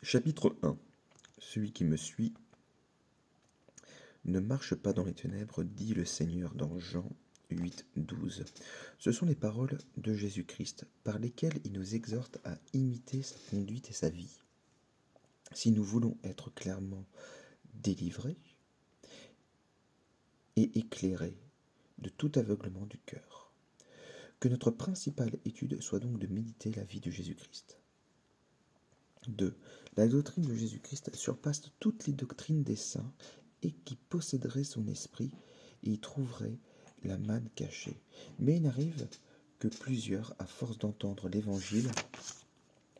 Chapitre 1. Celui qui me suit ne marche pas dans les ténèbres, dit le Seigneur dans Jean 8, 12. Ce sont les paroles de Jésus-Christ par lesquelles il nous exhorte à imiter sa conduite et sa vie. Si nous voulons être clairement délivrés et éclairés de tout aveuglement du cœur, que notre principale étude soit donc de méditer la vie de Jésus-Christ. 2. La doctrine de Jésus-Christ surpasse toutes les doctrines des saints et qui posséderait son esprit et y trouverait la manne cachée. Mais il n'arrive que plusieurs, à force d'entendre l'Évangile,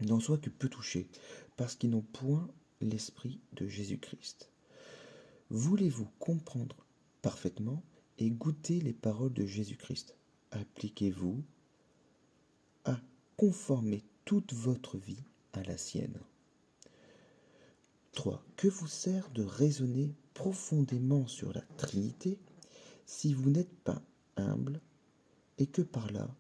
n'en soient que peu touchés, parce qu'ils n'ont point l'esprit de Jésus-Christ. Voulez-vous comprendre parfaitement et goûter les paroles de Jésus-Christ? Appliquez-vous à conformer toute votre vie à la sienne. 3. Que vous sert de raisonner profondément sur la Trinité si vous n'êtes pas humble et que par là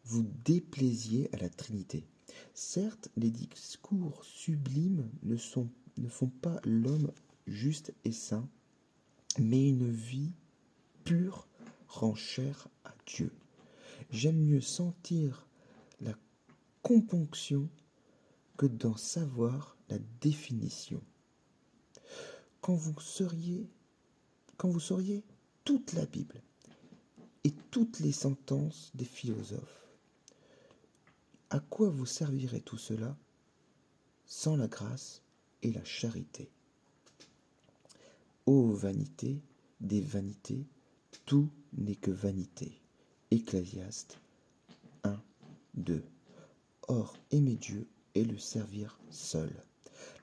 vous déplaisiez à la Trinité? Certes, les discours sublimes ne font pas l'homme juste et saint, mais une vie pure rend chair à Dieu. J'aime mieux sentir la componction que d'en savoir la définition. Quand vous sauriez toute la Bible et toutes les sentences des philosophes, à quoi vous servirait tout cela sans la grâce et la charité? Ô vanité des vanités, tout n'est que vanité. Ecclésiaste 1, 2. Or, aimer Dieu et le servir seul.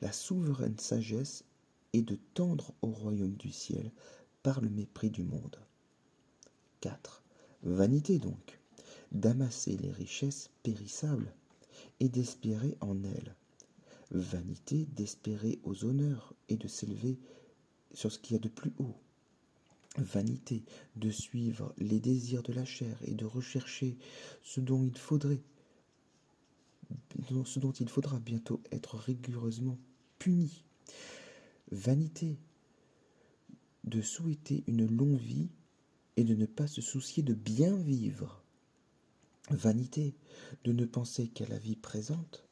La souveraine sagesse est de tendre au royaume du ciel par le mépris du monde. 4. Vanité donc, d'amasser les richesses périssables et d'espérer en elles. Vanité d'espérer aux honneurs et de s'élever sur ce qu'il y a de plus haut. Vanité de suivre les désirs de la chair et de rechercher ce dont il faudra bientôt être rigoureusement puni. Vanité de souhaiter une longue vie et de ne pas se soucier de bien vivre. Vanité de ne penser qu'à la vie présente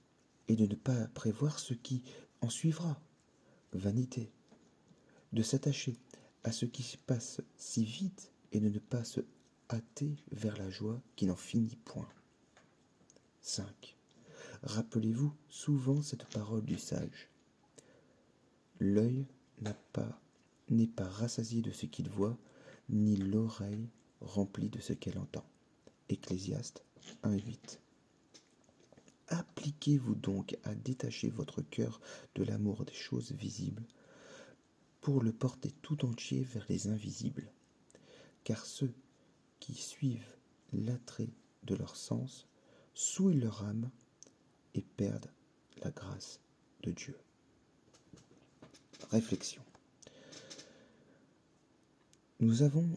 et de ne pas prévoir ce qui en suivra. Vanité de s'attacher à ce qui se passe si vite et de ne pas se hâter vers la joie qui n'en finit point. 5. Rappelez-vous souvent cette parole du sage. L'œil n'est pas rassasié de ce qu'il voit, ni l'oreille remplie de ce qu'elle entend. Ecclésiaste 1,8. Appliquez-vous donc à détacher votre cœur de l'amour des choses visibles pour le porter tout entier vers les invisibles, car ceux qui suivent l'attrait de leur sens souillent leur âme et perdent la grâce de Dieu. Réflexion. Nous avons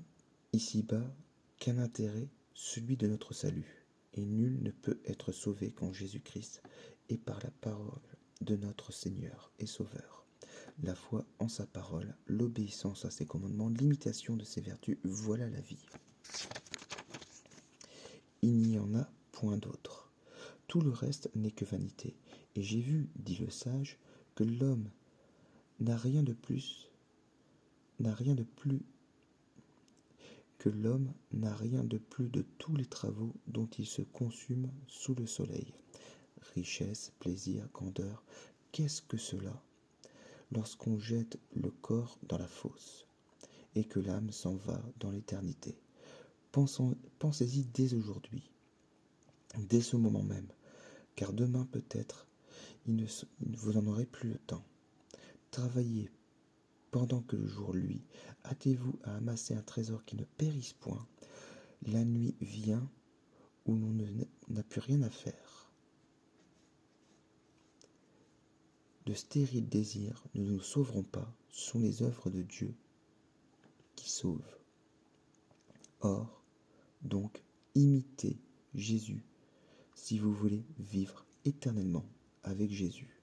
ici-bas qu'un intérêt, celui de notre salut, et nul ne peut être sauvé qu'en Jésus-Christ et par la parole de notre Seigneur et Sauveur. La foi en sa parole, l'obéissance à ses commandements, l'imitation de ses vertus, voilà la vie. Il n'y en a point d'autre. Tout le reste n'est que vanité. Et j'ai vu, dit le sage, que l'homme n'a rien de plus de tous les travaux dont il se consume sous le soleil. Richesse, plaisir, candeur, qu'est-ce que cela lorsqu'on jette le corps dans la fosse et que l'âme s'en va dans l'éternité? Pensez-y dès aujourd'hui, dès ce moment même, car demain peut-être vous n'en aurez plus le temps. Travaillez pendant que le jour luit, hâtez-vous à amasser un trésor qui ne périsse point. La nuit vient où l'on n'a plus rien à faire. De stériles désirs ne nous sauveront pas, ce sont les œuvres de Dieu qui sauvent. Or, donc, imitez Jésus si vous voulez vivre éternellement avec Jésus.